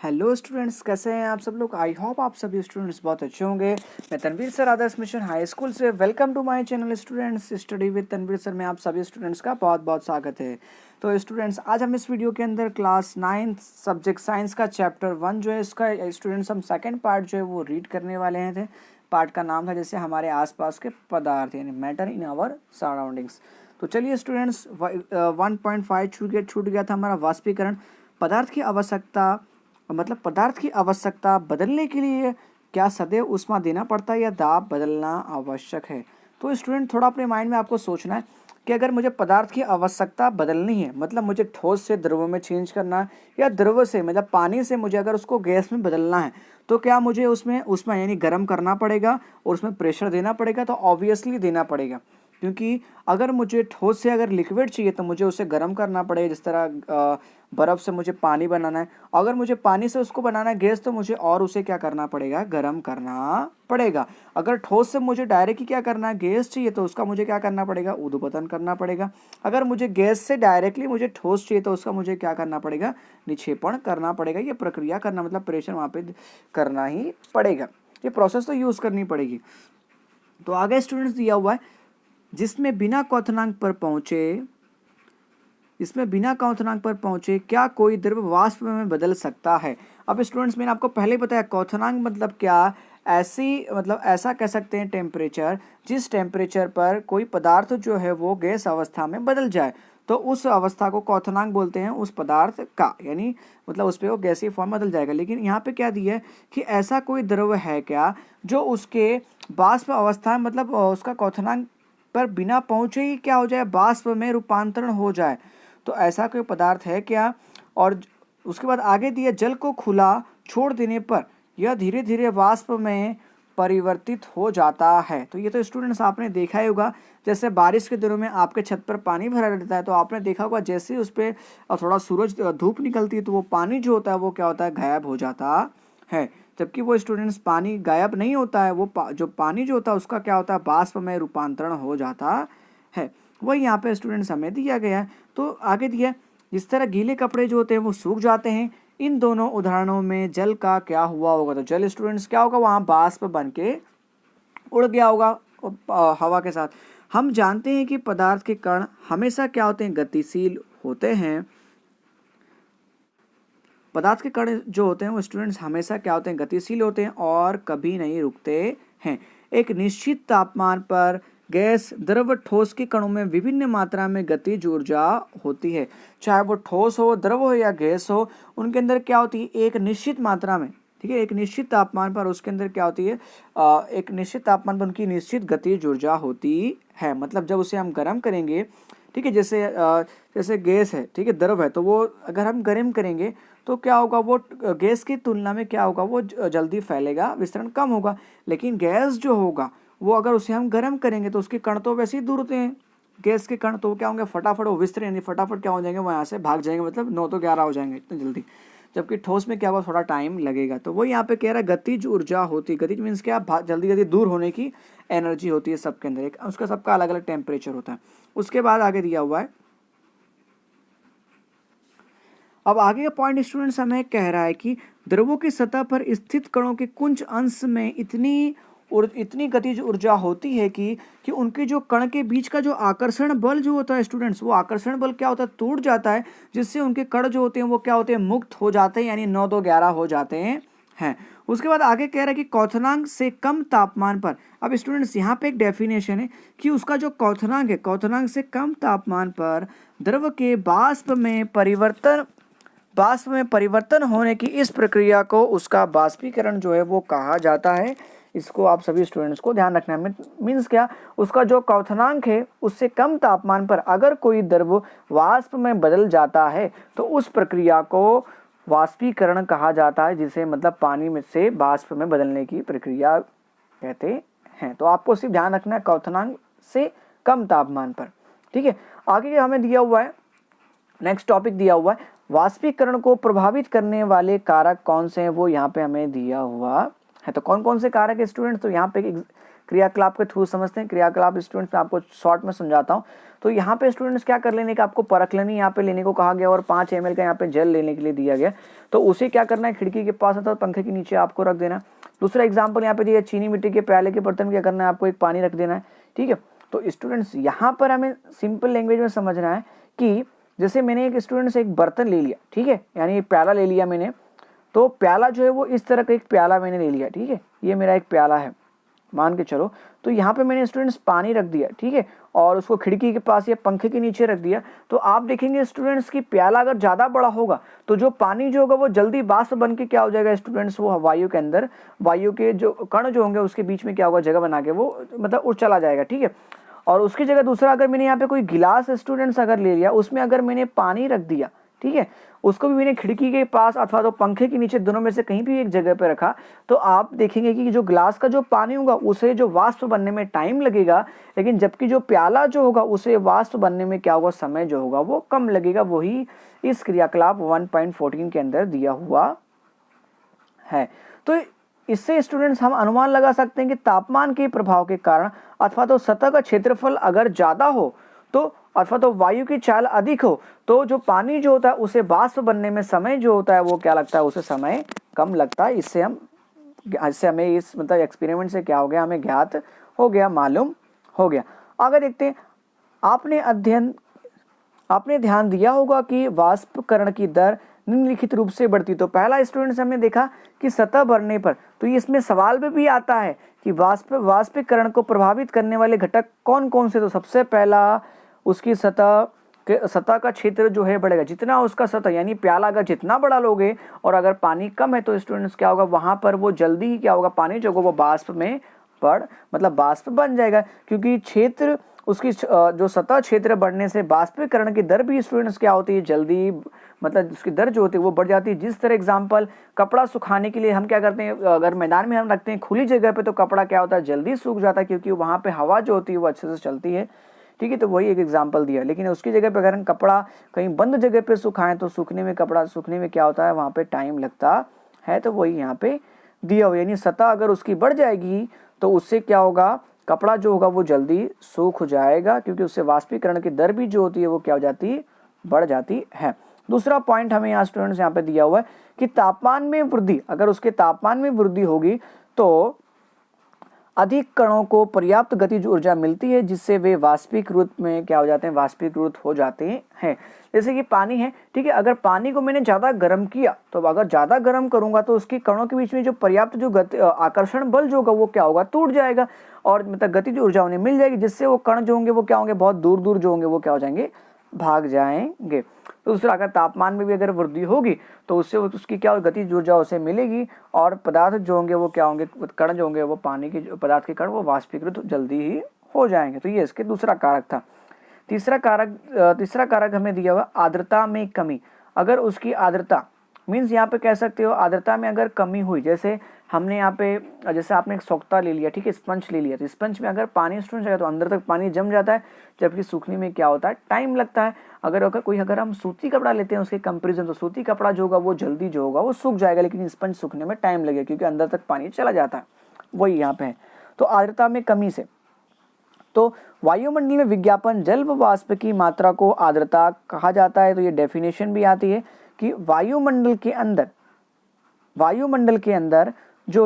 Hello students, कैसे हैं आप सब लोग। आई होप आप सभी स्टूडेंट्स बहुत अच्छे होंगे। मैं Tanvir sir Adarsh mission high school से welcome to my channel students study with Tanvir sir में आप सभी स्टूडेंट्स का बहुत बहुत स्वागत है। तो स्टूडेंट्स, आज हम इस वीडियो के अंदर क्लास 9 सब्जेक्ट साइंस का चैप्टर 1 जो है इसका स्टूडेंट्स हम सेकेंड पार्ट जो है वो रीड करने वाले हैं। पार्ट का नाम था जैसे हमारे आसपास के पदार्थ यानी मैटर इन आवर सराउंडिंग्स। तो चलिए स्टूडेंट्स, 1.5 छूट गया था हमारा वाष्पीकरण। पदार्थ की आवश्यकता मतलब पदार्थ की आवश्यकता बदलने के लिए क्या सदैव ऊष्मा देना पड़ता है या दाब बदलना आवश्यक है। तो स्टूडेंट, थोड़ा अपने माइंड में आपको सोचना है कि अगर मुझे पदार्थ की आवश्यकता बदलनी है, मतलब मुझे ठोस से द्रव में चेंज करना है या द्रव से मतलब पानी से मुझे अगर उसको गैस में बदलना है, तो क्या मुझे उसमें ऊष्मा यानी गर्म करना पड़ेगा और उसमें प्रेशर देना पड़ेगा। तो ऑब्वियसली देना पड़ेगा, क्योंकि अगर मुझे ठोस से अगर लिक्विड चाहिए तो मुझे उसे गर्म करना पड़ेगा। जिस तरह बर्फ़ से मुझे पानी बनाना है, अगर मुझे पानी से उसको बनाना है गैस, तो मुझे और उसे क्या करना पड़ेगा, गर्म करना पड़ेगा। अगर ठोस से मुझे डायरेक्ट ही क्या करना है, गैस चाहिए, तो उसका मुझे क्या करना पड़ेगा, ऊर्ध्वपतन करना पड़ेगा। अगर मुझे गैस से डायरेक्टली मुझे ठोस चाहिए तो उसका मुझे क्या करना पड़ेगा, निक्षेपण करना पड़ेगा। ये प्रक्रिया करना मतलब प्रेशर वहाँ पे करना ही पड़ेगा। ये प्रोसेस तो यूज़ करनी पड़ेगी। तो आगे स्टूडेंट्स दिया हुआ है, जिसमें बिना क्वथनांक पर पहुंचे क्या कोई द्रव वाष्प में बदल सकता है। अब स्टूडेंट्स, मैंने आपको पहले ही बताया क्वथनांक मतलब क्या, ऐसा कह सकते हैं टेम्परेचर, जिस टेम्परेचर पर कोई पदार्थ जो है वो गैस अवस्था में बदल जाए, तो उस अवस्था को क्वथनांक बोलते हैं उस पदार्थ का, यानी मतलब उस पर वो गैसीय फॉर्म बदल जाएगा। लेकिन यहाँ पे क्या दिया है कि ऐसा कोई द्रव है क्या जो उसके वाष्प अवस्था में मतलब उसका क्वथनांक पर बिना पहुंचे ही क्या हो जाए, वाष्प में रूपांतरण हो जाए। तो ऐसा कोई पदार्थ है क्या। और उसके बाद आगे दिया, जल को खुला छोड़ देने पर यह धीरे धीरे वाष्प में परिवर्तित हो जाता है। तो ये तो स्टूडेंट्स आपने देखा ही होगा, जैसे बारिश के दिनों में आपके छत पर पानी भरा रहता है, तो आपने देखा होगा जैसे ही उस पर थोड़ा सूरज धूप निकलती है तो वो पानी जो होता है वो क्या होता है, गायब हो जाता है। जबकि वो स्टूडेंट्स पानी गायब नहीं होता है, वो जो पानी जो होता है उसका क्या होता है, वाष्प में रूपांतरण हो जाता है। वही यहाँ पे स्टूडेंट्स हमें दिया गया है। तो आगे दिया, जिस तरह गीले कपड़े जो होते हैं वो सूख जाते हैं, इन दोनों उदाहरणों में जल का क्या हुआ होगा। तो जल स्टूडेंट्स क्या होगा, वहाँ वाष्प बन के उड़ गया होगा हवा के साथ। हम जानते हैं कि पदार्थ के कण हमेशा क्या होते हैं, गतिशील होते हैं। पदार्थ के कण जो होते हैं वो स्टूडेंट्स हमेशा क्या होते हैं, गतिशील होते हैं और कभी नहीं रुकते हैं। एक निश्चित तापमान पर गैस, द्रव, ठोस के कणों में विभिन्न मात्रा में गतिज ऊर्जा होती है। चाहे वो ठोस हो, द्रव हो या गैस हो, उनके अंदर क्या होती है, एक निश्चित मात्रा में, ठीक है, एक निश्चित तापमान पर उसके अंदर क्या होती है, एक निश्चित तापमान पर उनकी निश्चित गतिज ऊर्जा होती है। मतलब जब उसे हम गर्म करेंगे, ठीक है, जैसे गैस है, ठीक है, द्रव है, तो वो अगर हम गर्म करेंगे तो क्या होगा, वो गैस की तुलना में क्या होगा, वो जल्दी फैलेगा, विस्तरण कम होगा। लेकिन गैस जो होगा वो अगर उसे हम गर्म करेंगे तो उसके कण तो वैसे ही दूर होते हैं, गैस के कण, तो क्या होंगे, फटाफट वो विस्तरण यानी फटाफट क्या हो जाएंगे, वो यहाँ से भाग जाएंगे, मतलब 9 तो 11 हो जाएंगे इतनी जल्दी। जबकि ठोस में क्या होगा, थोड़ा टाइम लगेगा। तो वो यहाँ पे कह रहा है गतिज ऊर्जा होती है। गतिज मीन्स क्या, जल्दी जल्दी दूर होने की एनर्जी होती है सबके अंदर, एक उसका सबका अलग अलग टेम्परेचर होता है। उसके बाद आगे दिया हुआ है, अब आगे का पॉइंट स्टूडेंट्स हमें कह रहा है कि द्रवों की सतह पर स्थित कणों के कुछ अंश में इतनी गतिज ऊर्जा होती है कि उनके जो कण के बीच का जो आकर्षण बल जो होता है स्टूडेंट्स, वो आकर्षण बल क्या होता है, टूट जाता है, जिससे उनके कण जो होते हैं वो क्या होते हैं, मुक्त हो जाते हैं, यानी 9 2 11 हो जाते हैं। उसके बाद आगे कह रहा है कि क्वथनांक से कम तापमान पर, अब स्टूडेंट्स यहाँ पे एक डेफिनेशन है कि उसका जो क्वथनांक है, क्वथनांक से कम तापमान पर द्रव के वाष्प में परिवर्तन होने की इस प्रक्रिया को उसका वाष्पीकरण जो है वो कहा जाता है। इसको आप सभी स्टूडेंट्स को ध्यान रखना है। मीन्स क्या, उसका जो क्वथनांक है उससे कम तापमान पर अगर कोई द्रव वाष्प में बदल जाता है तो उस प्रक्रिया को वाष्पीकरण कहा जाता है, जिसे मतलब पानी में से वाष्प में बदलने की प्रक्रिया कहते हैं। तो आपको सिर्फ ध्यान रखना है क्वथनांक से कम तापमान पर, ठीक है। आगे हमें दिया हुआ है, नेक्स्ट टॉपिक दिया हुआ है, वाष्पीकरण को प्रभावित करने वाले कारक कौन से हैं, वो यहाँ पे हमें दिया हुआ है। तो कौन कौन से कारक है स्टूडेंट्स, तो यहाँ पे क्रियाकलाप के थ्रू समझते हैं। क्रियाकलाप स्टूडेंट्स मैं आपको शॉर्ट में समझाता हूँ। तो यहाँ पे स्टूडेंट्स क्या कर लेने का, आपको परख लेनी यहाँ पे लेने को कहा गया और 5 ml का यहाँ पे जल लेने के लिए दिया गया। तो उसे क्या करना है, खिड़की के पास अथवा पंखे के नीचे आपको रख देना। दूसरा एग्जाम्पल यहाँ पे दिया, चीनी मिट्टी के प्याले के बर्तन में क्या करना है, आपको एक पानी रख देना है। ठीक है, तो स्टूडेंट्स यहाँ पर हमें सिंपल लैंग्वेज में समझना है कि जैसे मैंने एक स्टूडेंट से एक बर्तन ले लिया, ठीक है, यानी एक प्याला ले लिया मैंने, तो प्याला जो है वो इस तरह का एक प्याला मैंने ले लिया, ठीक है, ये मेरा एक प्याला है मान के चलो। तो यहाँ पे मैंने स्टूडेंट्स पानी रख दिया, ठीक है, और उसको खिड़की के पास या पंखे के नीचे रख दिया। तो आप देखेंगे स्टूडेंट्स की प्याला अगर ज़्यादा बड़ा होगा तो जो पानी जो होगा वो जल्दी वाष्प बन के क्या हो जाएगा स्टूडेंट्स, वो वायु के अंदर, वायु के जो कण जो होंगे उसके बीच में क्या होगा, जगह बना के वो मतलब उड़ चला जाएगा। ठीक है, और उसकी जगह दूसरा अगर मैंने यहाँ पे कोई गिलास स्टूडेंट्स अगर ले लिया, उसमें अगर मैंने पानी रख दिया, ठीक है, उसको भी मैंने खिड़की के पास अथवा तो पंखे के नीचे, दोनों में से कहीं भी एक जगह पे रखा, तो आप देखेंगे कि जो ग्लास का जो पानी होगा उसे जो वाष्प बनने में टाइम लगेगा, लेकिन जबकि जो प्याला जो होगा उसे वाष्प बनने में क्या होगा, समय जो होगा वो कम लगेगा। वही इस क्रियाकलाप 1.14 के अंदर दिया हुआ है। तो इससे स्टूडेंट्स हम अनुमान लगा सकते हैं कि तापमान के प्रभाव के कारण अथवा तो सतह का क्षेत्रफल अगर ज्यादा हो तो अथवा तो वायु की चाल अधिक हो तो जो पानी जो होता है उसे वाष्प बनने में समय जो होता है वो क्या लगता है, उसे समय कम लगता है। इससे हमें इस मतलब एक्सपेरिमेंट से क्या हो गया, हमें ज्ञात हो गया, मालूम हो गया। आगे देखते हैं, आपने ध्यान दिया होगा कि वाष्पकरण की दर निम्नलिखित रूप से बढ़ती। तो पहला स्टूडेंट्स हमने देखा कि सतह बढ़ने पर, तो इसमें सवाल भी आता है कि वाष्पीकरण को प्रभावित करने वाले घटक कौन कौन से। तो सबसे पहला उसकी सतह का क्षेत्र जो है बढ़ेगा, जितना उसका सतह यानी प्याला अगर जितना बड़ा लोगे और अगर पानी कम है तो स्टूडेंट्स क्या होगा, वहां पर वो जल्दी ही क्या होगा, पानी जो होगा वो वाष्प में मतलब वाष्प बन जाएगा, क्योंकि क्षेत्र उसकी जो सतह क्षेत्र बढ़ने से वाष्पीकरण की दर भी स्टूडेंट्स क्या होती है, जल्दी मतलब उसकी दर जो होती है वो बढ़ जाती है। जिस तरह एग्जांपल कपड़ा सुखाने के लिए हम क्या करते हैं, अगर मैदान में हम रखते हैं खुली जगह पे तो कपड़ा क्या होता है, जल्दी सूख जाता है, क्योंकि वहां पे हवा जो होती है वो अच्छे से चलती है। ठीक है, तो वही एक एग्जांपल दिया। लेकिन उसकी जगह पे अगर हम कपड़ा कहीं बंद जगह पे सुखाएं तो कपड़ा सूखने में क्या होता है, वहां पे टाइम लगता है। तो वही यहाँ पे दिया हुआ, यानी सतह अगर उसकी बढ़ जाएगी तो उससे क्या होगा, कपड़ा जो होगा वो जल्दी सूख जाएगा, क्योंकि उससे वाष्पीकरण की दर भी जो होती है वो क्या हो जाती है, बढ़ जाती है। दूसरा पॉइंट हमें यहाँ स्टूडेंट्स यहाँ पे दिया हुआ है कि तापमान में वृद्धि, अगर उसके तापमान में वृद्धि होगी तो अधिक कणों को पर्याप्त गतिज ऊर्जा मिलती है, जिससे वे वाष्पीकृत में क्या हो जाते हैं, वाष्पीकृत हो जाते हैं। जैसे कि पानी है, ठीक है, अगर पानी को मैंने ज्यादा गर्म किया तो अगर ज्यादा गर्म करूंगा तो उसके कणों के बीच में जो पर्याप्त जो आकर्षण बल जो होगा वो क्या होगा, टूट जाएगा और मतलब गतिज ऊर्जा उन्हें मिल जाएगी, जिससे वो कण जो होंगे वो क्या होंगे, बहुत दूर दूर जो होंगे वो क्या हो जाएंगे, भाग जाएंगे। तो दूसरा, अगर तापमान में भी अगर वृद्धि होगी तो उससे उसकी क्या गतिज ऊर्जा उसे मिलेगी और पदार्थ जो होंगे वो क्या होंगे, कण जो होंगे वो पानी के पदार्थ के कण वो वाष्पीकृत जल्दी ही हो जाएंगे। तो ये इसके दूसरा कारक था। तीसरा कारक हमें दिया हुआ आर्द्रता में कमी। अगर उसकी आर्द्रता मीन्स यहाँ पे कह सकते हो आर्द्रता में अगर कमी हुई, जैसे हमने यहाँ पे जैसे आपने एक सोख्ता ले लिया, ठीक है, स्पंज ले लिया, तो स्पंज में अगर पानी स्टूडेंट जाएगा तो अंदर तक पानी जम जाता है, जबकि सूखने में क्या होता है, टाइम लगता है। अगर हम सूती कपड़ा लेते हैं उसके कंपेरिजन, तो सूती कपड़ा जो होगा वो जल्दी जो होगा वो सूख जाएगा, लेकिन स्पंज सूखने में टाइम लगेगा क्योंकि अंदर तक पानी चला जाता है। वही यहाँ पे है। तो आर्द्रता में कमी से, तो वायुमंडल में विज्ञापन जल व वाष्प की मात्रा को आर्द्रता कहा जाता है। तो ये डेफिनेशन भी आती है कि वायुमंडल के अंदर जो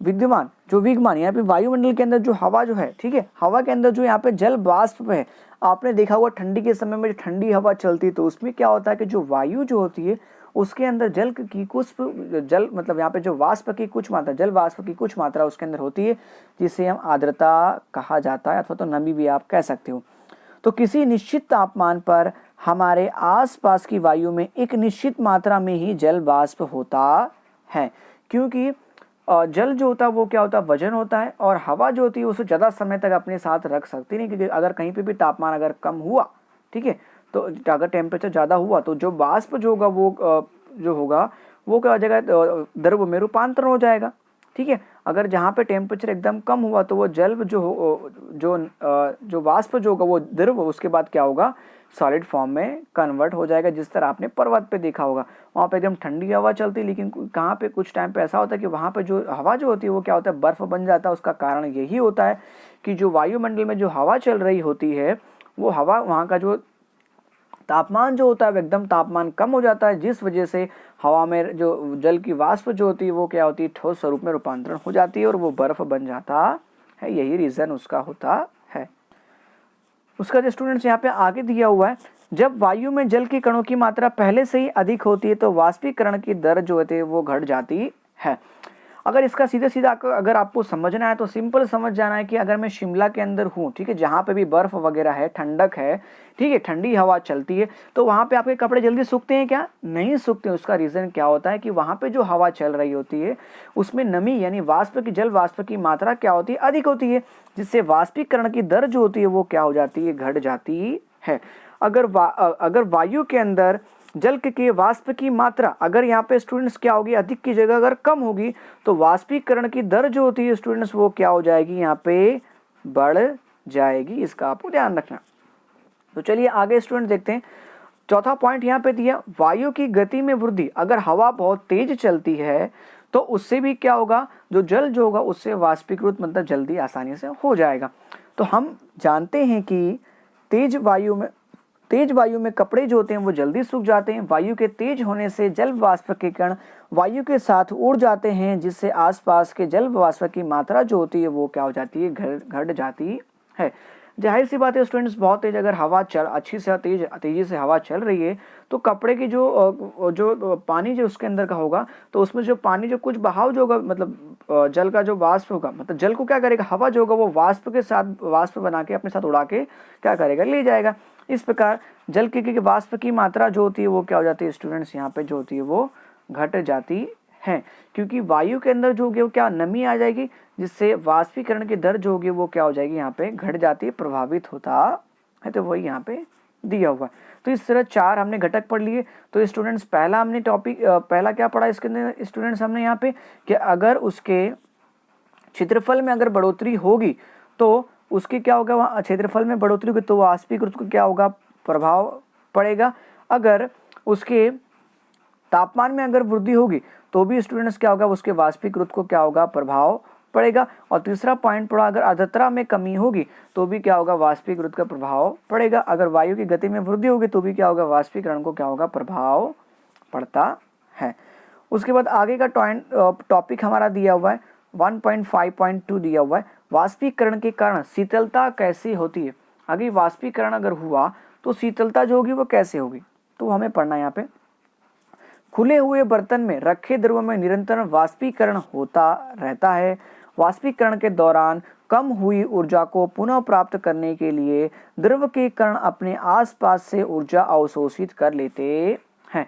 विद्यमान जो विगमान, यहाँ पे वायुमंडल के अंदर जो हवा जो है, ठीक है, हवा के अंदर जो यहाँ पे जल वाष्प है, आपने देखा होगा ठंडी के समय में जो ठंडी हवा चलती है तो उसमें क्या होता है कि जो वायु जो होती है उसके अंदर जल मतलब यहाँ पे जो वाष्प की कुछ मात्रा, जल वाष्प की कुछ मात्रा उसके अंदर होती है, जिसे हम आर्द्रता कहा जाता है अथवा तो नमी भी आप कह सकते हो। तो किसी निश्चित तापमान पर हमारे आसपास की वायु में एक निश्चित मात्रा में ही जल वाष्प होता है, क्योंकि जल जो होता है वो क्या होता है, वजन होता है, और हवा जो होती है उसे ज़्यादा समय तक अपने साथ रख सकती नहीं, क्योंकि अगर कहीं पे भी तापमान अगर कम हुआ, ठीक है, तो अगर टेम्परेचर ज़्यादा हुआ तो जो वाष्प जो होगा वो क्या हो जाएगा, द्रव में रूपांतरण हो जाएगा। ठीक है, अगर जहाँ पे टेम्परेचर एकदम कम हुआ तो वो जल जो वाष्प जो होगा वो द्रव उसके बाद क्या होगा, सॉलिड फॉर्म में कन्वर्ट हो जाएगा। जिस तरह आपने पर्वत पे देखा होगा, वहाँ पे एकदम ठंडी हवा चलती है, लेकिन कहाँ पे कुछ टाइम पे ऐसा होता है कि वहाँ पे जो हवा जो होती है वो क्या होता है, बर्फ बन जाता है। उसका कारण यही होता है कि जो वायुमंडल में जो हवा चल रही होती है वो हवा, वहाँ का जो तापमान जो होता है वो एकदम तापमान कम हो जाता है, जिस वजह से हवा में जो जल की वाष्प जो होती है वो क्या होती है, ठोस स्वरूप में रूपांतरण हो जाती है और वो बर्फ बन जाता है। यही रीजन उसका होता है। उसका जो स्टूडेंट्स यहाँ पे आगे दिया हुआ है, जब वायु में जल के कणों की मात्रा पहले से ही अधिक होती है तो वाष्पीकरण की दर जो होती है वो घट जाती है। अगर इसका सीधे सीधा अगर आपको समझना है तो सिंपल समझ जाना है कि अगर मैं शिमला के अंदर हूँ, ठीक है, जहाँ पे भी बर्फ वगैरह है, ठंडक है, ठीक है, ठंडी हवा चलती है, तो वहाँ पे आपके कपड़े जल्दी सूखते हैं क्या? नहीं सूखते। उसका रीजन क्या होता है कि वहाँ पे जो हवा चल रही होती है उसमें नमी यानी वाष्प की, जल वाष्प की मात्रा क्या होती है, अधिक होती है, जिससे वाष्पीकरण की दर जो होती है वो क्या हो जाती है, घट जाती है। अगर वायु के अंदर जल के वाष्प की मात्रा अगर यहाँ पे स्टूडेंट्स क्या होगी, अधिक की जगह अगर कम होगी तो वाष्पीकरण की दर जो होती है स्टूडेंट्स वो क्या हो जाएगी, यहाँ पे बढ़ जाएगी। इसका आपको ध्यान रखना। तो चलिए आगे स्टूडेंट देखते हैं। चौथा पॉइंट यहाँ पे दिया, वायु की गति में वृद्धि। अगर हवा बहुत तेज चलती है तो उससे भी क्या होगा, जो जल जो होगा उससे वाष्पीकृत मतलब जल्दी आसानी से हो जाएगा। तो हम जानते हैं कि तेज वायु में कपड़े जो होते हैं वो जल्दी सूख जाते हैं। वायु के तेज होने से जल वाष्प के कण वायु के साथ उड़ जाते हैं, जिससे आसपास के जल वाष्प की मात्रा जो होती है वो क्या हो जाती है, घट जाती है। जाहिर सी बात है स्टूडेंट्स, बहुत तेज अगर हवा अच्छी से तेजी से हवा चल रही है तो कपड़े की जो पानी जो उसके अंदर का होगा तो उसमें जो पानी जो कुछ बहाव जो होगा, मतलब जल का जो वाष्प होगा, मतलब जल को क्या करेगा, हवा जो होगा वो वाष्प के साथ वाष्प बना के अपने साथ उड़ा के क्या करेगा, ले जाएगा। इस प्रकार जल के वाष्प की मात्रा जो होती है वो क्या हो जाती है स्टूडेंट्स, यहाँ पे जो होती है वो घट जाती है, क्योंकि वायु के अंदर जो होगी वो क्या, नमी आ जाएगी, जिससे वाष्पीकरण की दर जो होगी वो क्या हो जाएगी, यहाँ पे घट जाती है, प्रभावित होता है। तो वही यहाँ पे दिया हुआ है। तो इस तरह 4 हमने घटक पढ़ लिए। तो स्टूडेंट्स पहला हमने टॉपिक पहला क्या पढ़ा इसके अंदर स्टूडेंट्स हमने यहाँ पे, कि अगर उसके क्षेत्रफल में अगर बढ़ोतरी होगी तो उसके क्या होगा, वहाँ क्षेत्रफल में बढ़ोतरी होगी तो वाष्पीकृत को क्या होगा, प्रभाव पड़ेगा। अगर उसके तापमान में अगर वृद्धि होगी तो भी स्टूडेंट्स क्या होगा, उसके वाष्पीकृत को क्या होगा, प्रभाव पड़ेगा। और तीसरा पॉइंट पड़ा, अगर आर्द्रता में कमी होगी तो भी क्या होगा, वाष्पीकृत का प्रभाव पड़ेगा। अगर वायु की गति में वृद्धि होगी तो भी क्या होगा, वाष्पीकरण को क्या होगा, प्रभाव पड़ता है। उसके बाद आगे का टॉपिक हमारा दिया हुआ है 1.5.2 दिया हुआ है, वाष्पीकरण के कारण शीतलता कैसे होती है। आगे वाष्पीकरण अगर हुआ तो शीतलता जो होगी वो कैसे होगी, तो हमें पढ़ना है यहाँ पे। खुले हुए बर्तन में रखे द्रव में निरंतर वाष्पीकरण होता रहता है। वाष्पीकरण के दौरान कम हुई ऊर्जा को पुनः प्राप्त करने के लिए द्रव के कण अपने आसपास से ऊर्जा अवशोषित कर लेते हैं।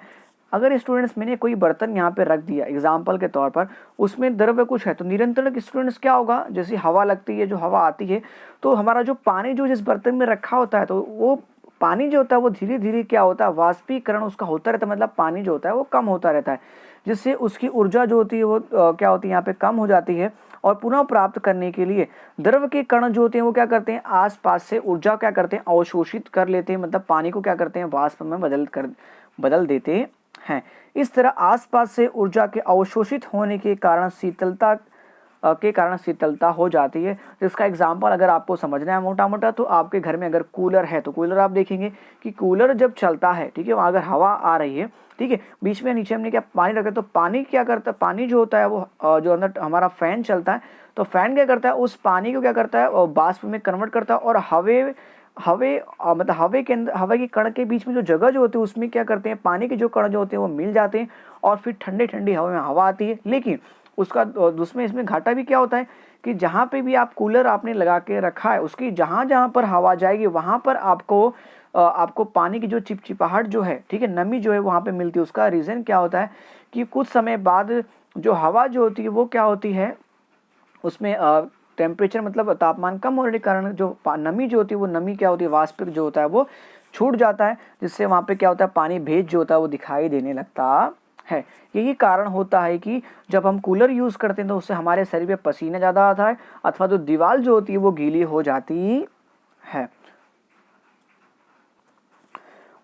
अगर स्टूडेंट्स मैंने कोई बर्तन यहाँ पे रख दिया एग्जाम्पल के तौर पर, उसमें द्रव्य कुछ है तो निरंतर स्टूडेंट्स क्या होगा, जैसे हवा लगती है, जो हवा आती है तो हमारा जो पानी जो जिस बर्तन में रखा होता है तो वो पानी जो होता है वो धीरे धीरे क्या होता है, वाष्पीकरण उसका होता रहता है, मतलब पानी जो होता है वो कम होता रहता है, जिससे उसकी ऊर्जा जो होती है वो क्या होती है, यहाँ पे कम हो जाती है। और पुनः प्राप्त करने के लिए द्रव के कण जो होते हैं वो क्या करते हैं, आसपास से ऊर्जा क्या करते हैं, अवशोषित कर लेते हैं, मतलब पानी को क्या करते हैं, वाष्प में बदल देते हैं। इस तरह आसपास से ऊर्जा के अवशोषित होने के कारण शीतलता हो जाती है। जिसका एग्जाम्पल अगर आपको समझना है मोटा मोटा, तो आपके घर में अगर कूलर है तो कूलर आप देखेंगे कि कूलर जब चलता है, ठीक है, वहाँ अगर हवा आ रही है, ठीक है, बीच में नीचे हमने क्या पानी रखा, तो पानी क्या करता है, पानी जो होता है वो जो अंदर हमारा फैन चलता है तो फैन क्या करता है, उस पानी को क्या करता है और वाष्प में कन्वर्ट करता है, और मतलब हवे के अंदर, हवा के कण के बीच में जो जगह जो होती है उसमें क्या करते हैं, पानी के जो कण जो होते हैं वो मिल जाते हैं और फिर ठंडी ठंडी हवा में हवा आती है। लेकिन उसका उसमें इसमें घाटा भी क्या होता है कि जहाँ पे भी आप कूलर आपने लगा के रखा है उसकी जहाँ जहाँ पर हवा जाएगी वहाँ पर आपको पानी की जो चिपचिपाहट जो है, ठीक है, नमी जो है वहाँ पे मिलती है। उसका रीज़न क्या होता है कि कुछ समय बाद जो हवा जो होती है वो क्या होती है, उसमें टेम्परेचर मतलब तापमान कम होने के कारण जो नमी जो होती है वो नमी क्या होती है, वाष्प जो होता है वो छूट जाता है, जिससे वहाँ पे क्या होता है, पानी भेज जो होता है वो दिखाई देने लगता है। यही कारण होता है कि जब हम कूलर यूज़ करते हैं तो उससे हमारे शरीर में पसीना ज़्यादा आता है अथवा जो दीवार जो होती है वो गीली हो जाती है।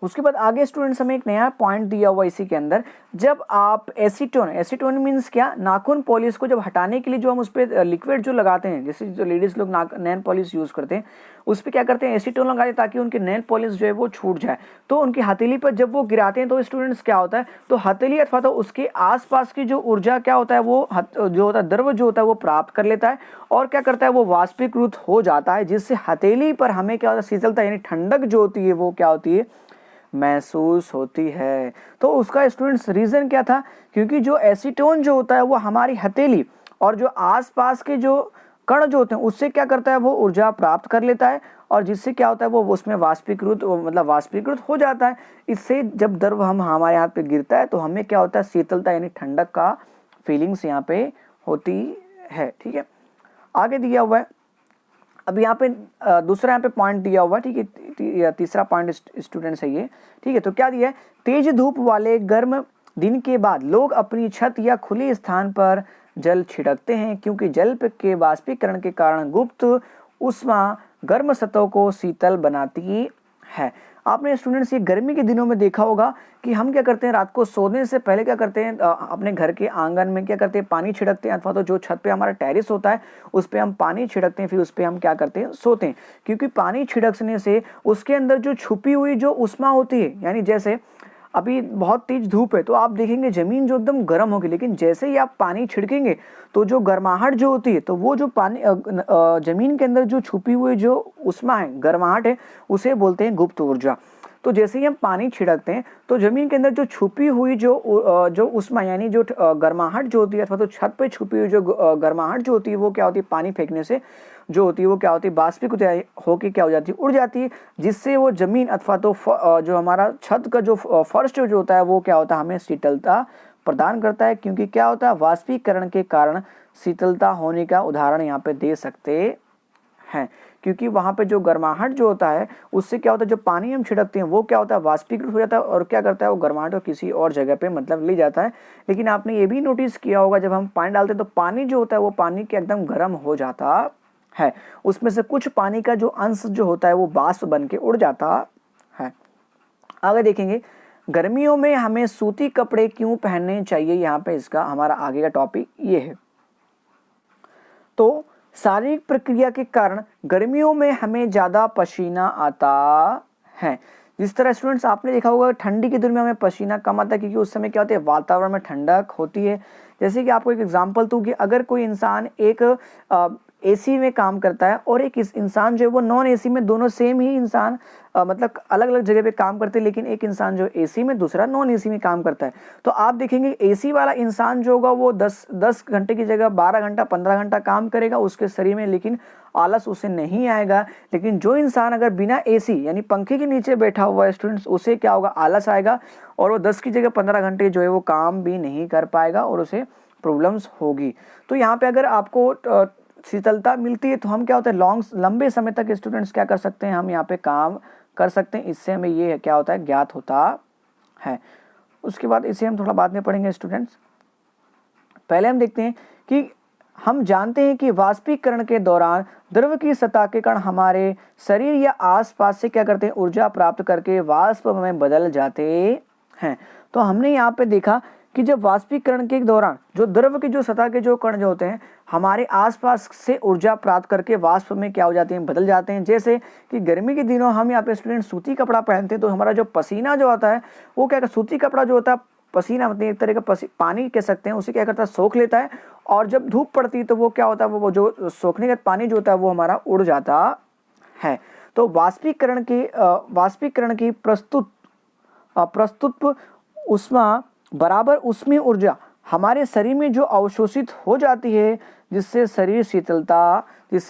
उसके बाद आगे स्टूडेंट्स हमें एक नया पॉइंट दिया हुआ इसी के अंदर, जब आप एसीटोन मीन्स क्या, नाखून पॉलिश को जब हटाने के लिए जो हम उस पर लिक्विड जो लगाते हैं, जैसे जो लेडीज लोग नेल पॉलिश यूज करते हैं उस पर क्या करते हैं, एसीटोन लगाते हैं ताकि उनकी नेल पॉलिश जो है वो छूट जाए। तो उनकी हथेली पर जब वो गिराते हैं तो स्टूडेंट्स क्या होता है, तो हथेली अथवा तो उसके आसपास की जो ऊर्जा क्या होता है वो जो होता है द्रव जो होता है वो प्राप्त कर लेता है और क्या करता है वो वाष्पीकृत हो जाता है, जिससे हथेली पर हमें क्या होता है, शीतलता यानी ठंडक जो होती है वो क्या होती है, महसूस होती है। तो उसका स्टूडेंट्स रीजन क्या था, क्योंकि जो एसीटोन जो होता है वो हमारी हथेली और जो आसपास के जो कण जो होते हैं उससे क्या करता है, वो ऊर्जा प्राप्त कर लेता है और जिससे क्या होता है वो उसमें वाष्पीकृत हो जाता है। इससे जब द्रव हम हमारे हाथ पे गिरता है तो हमें क्या होता है, शीतलता यानी ठंडक का फीलिंग्स यहाँ पे होती है। ठीक है, आगे दिया हुआ है, अब यहाँ पे दूसरा यहाँ पे पॉइंट दिया हुआ है, ठीक है, तीसरा पॉइंट स्टूडेंट्स है ये। ठीक है, तो क्या दिया है, तेज धूप वाले गर्म दिन के बाद लोग अपनी छत या खुले स्थान पर जल छिड़कते हैं, क्योंकि जल के वाष्पीकरण के कारण गुप्त उष्मा गर्म सतह को शीतल बनाती है। आपने स्टूडेंट्स ये गर्मी के दिनों में देखा होगा कि हम क्या करते हैं, रात को सोने से पहले क्या करते हैं, अपने घर के आंगन में क्या करते हैं, पानी छिड़कते हैं, अथवा तो जो छत पे हमारा टेरिस होता है उस पे हम पानी छिड़कते हैं, फिर उस पे हम क्या करते हैं, सोते हैं। क्योंकि पानी छिड़कने से उसके अंदर जो छुपी हुई जो उष्मा होती है, यानी जैसे अभी बहुत तेज धूप है तो आप देखेंगे जमीन जो एकदम गर्म होगी, लेकिन जैसे ही आप पानी छिड़केंगे तो जो गर्माहट जो होती है, तो वो जो पानी जमीन के अंदर जो छुपी हुई जो उष्मा है, गर्माहट है, उसे बोलते हैं गुप्त ऊर्जा। तो जैसे ही हम पानी छिड़कते हैं तो जमीन के अंदर जो छुपी हुई जो उष्मा यानी जो गर्माहट जो होती है, अथवा तो छत पे छुपी हुई जो गर्माहट जो होती है वो क्या होती है, पानी फेंकने से जो होती है वो क्या होती है, वाष्पीकृत होकर क्या हो जाती है, उड़ जाती है, जिससे वो जमीन अथवा तो जो हमारा छत का जो फर्श जो होता है वो क्या होता है, हमें शीतलता प्रदान करता है। क्योंकि क्या होता है, वाष्पीकरण के कारण शीतलता होने का उदाहरण यहाँ पे दे सकते हैं, क्योंकि वहां पे जो गर्माहट जो होता है उससे क्या होता है, जो पानी हम छिड़कते हैं वो क्या होता है, वाष्पीकृत हो जाता है और क्या करता है, वो गर्माहट को किसी और जगह पे मतलब ले जाता है। लेकिन आपने ये भी नोटिस किया होगा, जब हम पानी डालते हैं तो पानी जो होता है वो पानी के एकदम गर्म हो जाता है, उसमें से कुछ पानी का जो अंश जो होता है वो वाष्प बन के उड़ जाता है। आगे देखेंगे, गर्मियों में हमें सूती कपड़े क्यों पहनने चाहिए, यहाँ पे इसका हमारा आगे का टॉपिक ये है। तो शारीरिक प्रक्रिया के कारण गर्मियों में हमें ज्यादा पसीना आता है। जिस तरह स्टूडेंट्स आपने देखा होगा ठंडी के दिन में हमें पसीना कम आता है, क्योंकि उस समय क्या होता है, वातावरण में ठंडक होती है। जैसे कि आपको एक एग्जांपल दूं कि अगर कोई इंसान एक एसी में काम करता है और एक इंसान जो है वो नॉन एसी में, दोनों सेम ही इंसान मतलब अलग अलग जगह पे काम करते हैं, लेकिन एक इंसान जो एसी में दूसरा नॉन एसी में काम करता है, तो आप देखेंगे एसी वाला इंसान जो होगा वो 10 घंटे की जगह 12 घंटा 15 घंटा काम करेगा उसके शरीर में, लेकिन आलस उसे नहीं आएगा। लेकिन जो इंसान अगर बिना एसी यानी पंखे के नीचे बैठा हुआ है स्टूडेंट्स, उसे क्या होगा, आलस आएगा और वो 10 की जगह 15 घंटे जो है वो काम भी नहीं कर पाएगा और उसे प्रॉब्लम्स होगी। तो यहाँ पे अगर आपको शीतलता मिलती है तो हम क्या होता है, लंबे समय तक स्टूडेंट्स क्या कर सकते हैं, हम यहाँ पे काम कर सकते हैं। इससे हमें ये क्या होता है, ज्ञात होता है। उसके बाद इसे हम थोड़ा बाद में पढ़ेंगे स्टूडेंट्स। पहले हम देखते हैं कि हम जानते हैं कि वाष्पीकरण के दौरान द्रव की सतह के कण हमारे शरीर या आसपास से क्या करते हैं, ऊर्जा प्राप्त करके वाष्प में बदल जाते हैं। तो हमने यहाँ पे देखा कि जब वाष्पीकरण के दौरान जो द्रव की जो सतह के जो कण जो होते हैं हमारे आसपास से ऊर्जा प्राप्त करके वाष्प में क्या हो जाते हैं, बदल जाते हैं। जैसे कि गर्मी के दिनों हम यहाँ पे स्टूडेंट सूती कपड़ा पहनते हैं तो हमारा जो पसीना जो आता है वो क्या, सूती कपड़ा जो होता है, पसीना मतलब एक तरह का पानी कह सकते हैं, उसे क्या करता है, सोख लेता है और जब धूप पड़ती है तो वो क्या होता है, वो जो सोखने का पानी जो होता है वो हमारा उड़ जाता है। तो वाष्पीकरण की प्रस्तुत उष्मा बराबर उष्मीय ऊर्जा हमारे शरीर में जो अवशोषित हो जाती है, जिससे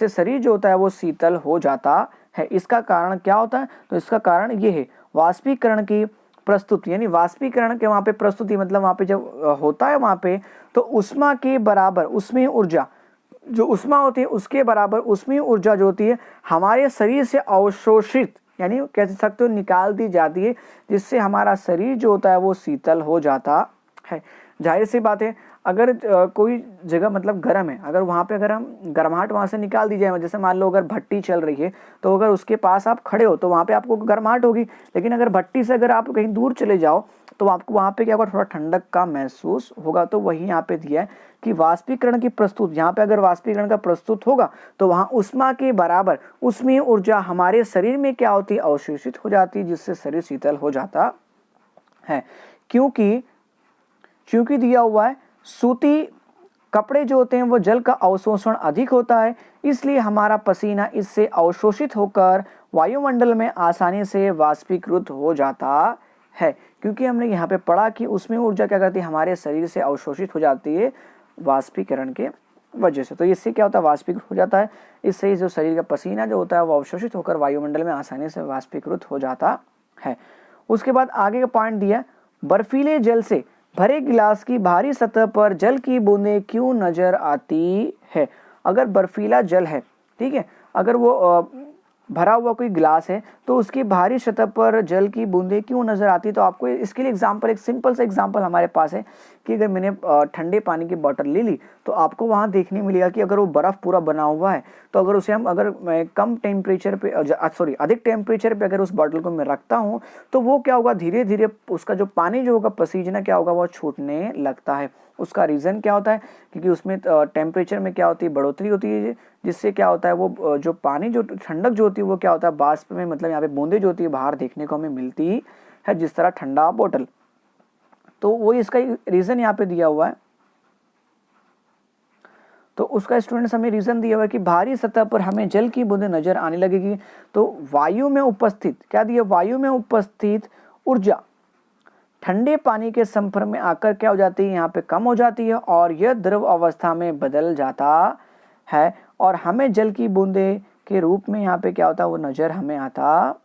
शरीर जो होता है वो शीतल हो जाता है। इसका कारण क्या होता है, तो इसका कारण ये है, वाष्पीकरण की प्रस्तुति यानी वाष्पीकरण के वहाँ पे प्रस्तुति मतलब वहाँ पे जब होता है वहाँ पे तो उष्मा के बराबर उष्मीय ऊर्जा जो उष्मा होती है उसके बराबर उष्मीय ऊर्जा जो होती है हमारे शरीर से अवशोषित यानी कह सकते हो निकाल दी जाती है, जिससे हमारा शरीर जो होता है वो शीतल हो जाता है। जाहिर सी बात है, अगर कोई जगह मतलब गर्म है, अगर वहाँ पे अगर हम गर्माहट वहाँ से निकाल दी जाए, जैसे मान लो अगर भट्टी चल रही है तो अगर उसके पास आप खड़े हो तो वहाँ पे आपको गर्माहट होगी, लेकिन अगर भट्टी से अगर आप कहीं दूर चले जाओ तो आपको वहाँ पे क्या होगा, थोड़ा ठंडक का महसूस होगा। तो वही यहाँ पे दिया है कि वाष्पीकरण की प्रस्तुत, यहाँ पे अगर वाष्पीकरण का प्रस्तुत होगा तो वहाँ ऊष्मा के बराबर ऊष्मीय ऊर्जा हमारे शरीर में क्या होती है, अवशोषित हो जाती है, जिससे शरीर शीतल हो जाता है। क्योंकि दिया हुआ है सूती कपड़े जो होते हैं वो जल का अवशोषण अधिक होता है, इसलिए हमारा पसीना इससे अवशोषित होकर वायुमंडल में आसानी से वाष्पीकृत हो जाता है। क्योंकि हमने यहाँ पे पढ़ा कि उसमें ऊर्जा क्या करती है, हमारे शरीर से अवशोषित हो जाती है वाष्पीकरण के वजह से। तो इससे क्या होता है, वाष्पीकृत हो जाता है, इससे जो शरीर का पसीना जो होता है वो अवशोषित होकर वायुमंडल में आसानी से वाष्पीकृत हो जाता है। उसके बाद आगे का पॉइंट दिया, बर्फीले जल से भरे गिलास की बाहरी सतह पर जल की बूंदें क्यों नजर आती है। अगर बर्फीला जल है, ठीक है, अगर वो भरा हुआ कोई गिलास है तो उसकी बाहरी सतह पर जल की बूंदें क्यों नजर आती है। तो आपको इसके लिए एग्जांपल, एक सिंपल सा एग्जांपल हमारे पास है कि अगर मैंने ठंडे पानी की बोतल ले ली तो आपको वहां देखने मिलेगा कि अगर वो बर्फ पूरा बना हुआ है तो अगर उसे हम अगर कम टेम्परेचर पे अधिक टेम्परेचर पे अगर उस बोतल को मैं रखता हूँ तो वो क्या होगा, धीरे धीरे उसका जो पानी जो होगा, पसीजना क्या होगा, वो छूटने लगता है। उसका रीज़न क्या होता है, क्योंकि उसमें टेम्परेचर में क्या होती है, बढ़ोतरी होती है, जिससे क्या होता है वो जो पानी जो ठंडक जो होती है वो क्या होता है, बाष्प में मतलब यहाँ पे बूंदे जो होती है बाहर देखने को हमें मिलती है, जिस तरह ठंडा बोतल। तो वो इसका रीज़न यहाँ पे दिया हुआ है। तो उसका स्टूडेंट्स हमें रीज़न दिया हुआ है कि बाहरी सतह पर हमें जल की बूंदें नजर आने लगेगी। तो वायु में उपस्थित क्या दिया, वायु में उपस्थित ऊर्जा ठंडे पानी के संपर्क में आकर क्या हो जाती है, यहाँ पे कम हो जाती है और यह द्रव अवस्था में बदल जाता है और हमें जल की बूंदे के रूप में यहाँ पे क्या होता है, वो नजर हमें आता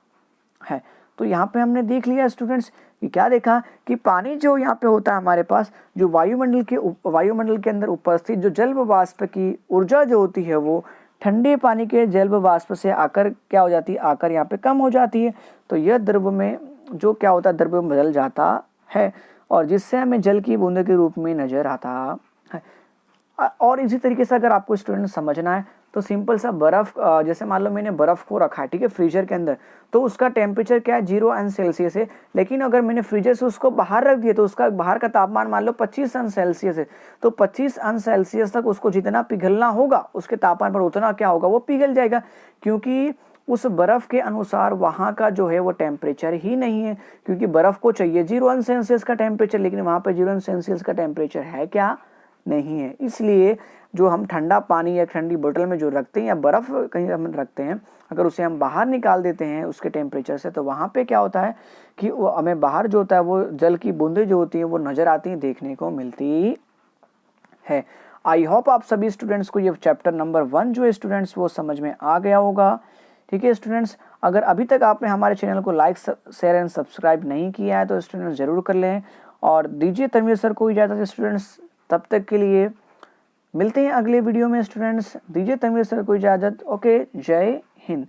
है। तो यहाँ पे हमने देख लिया स्टूडेंट्स कि क्या देखा कि पानी जो यहाँ पे होता है हमारे पास, जो वायुमंडल के अंदर उपस्थित जो जल वाष्प की ऊर्जा जो होती है वो ठंडे पानी के जल वाष्प से आकर क्या हो जाती है, आकर यहाँ पे कम हो जाती है। तो यह द्रव में जो क्या होता है, द्रव्य में बदल जाता है और जिससे हमें जल की बूंदे के रूप में नजर आता है। और इसी तरीके से अगर आपको स्टूडेंट समझना है तो सिंपल सा बर्फ, जैसे मान लो मैंने बर्फ को रखा है, ठीक है, फ्रीजर के अंदर, तो उसका टेम्परेचर क्या है, 0 अंश सेल्सियस है। लेकिन अगर मैंने फ्रीजर से उसको बाहर रख दिया तो उसका बाहर का तापमान मान लो 25 अंश सेल्सियस है। तो 25 अंश सेल्सियस तक उसको जितना पिघलना होगा उसके तापमान पर उतना क्या होगा, वो पिघल जाएगा, क्योंकि उस बर्फ के अनुसार वहाँ का जो है वो टेम्परेचर ही नहीं है। क्योंकि बर्फ को चाहिए 0 अंश सेल्सियस का टेम्परेचर, लेकिन वहाँ पर 0 अंश सेल्सियस का टेम्परेचर है क्या, नहीं है। इसलिए जो हम ठंडा पानी या ठंडी बोतल में जो रखते हैं या बर्फ कहीं हम रखते हैं, अगर उसे हम बाहर निकाल देते हैं उसके टेम्परेचर से, तो वहाँ पे क्या होता है कि वो हमें बाहर जो होता है वो जल की बूंदें जो होती हैं वो नजर आती हैं, देखने को मिलती है। आई होप आप सभी स्टूडेंट्स को ये चैप्टर नंबर 1 जो है स्टूडेंट्स वो समझ में आ गया होगा। ठीक है स्टूडेंट्स, अगर अभी तक आपने हमारे चैनल को लाइक, शेयर एंड सब्सक्राइब नहीं किया है तो स्टूडेंट्स जरूर कर लें और दीजिए तनवीर सर को इजाज़त स्टूडेंट्स। तब तक के लिए मिलते हैं अगले वीडियो में स्टूडेंट्स, दीजिए तनवीर सर को इजाज़त। ओके, जय हिंद।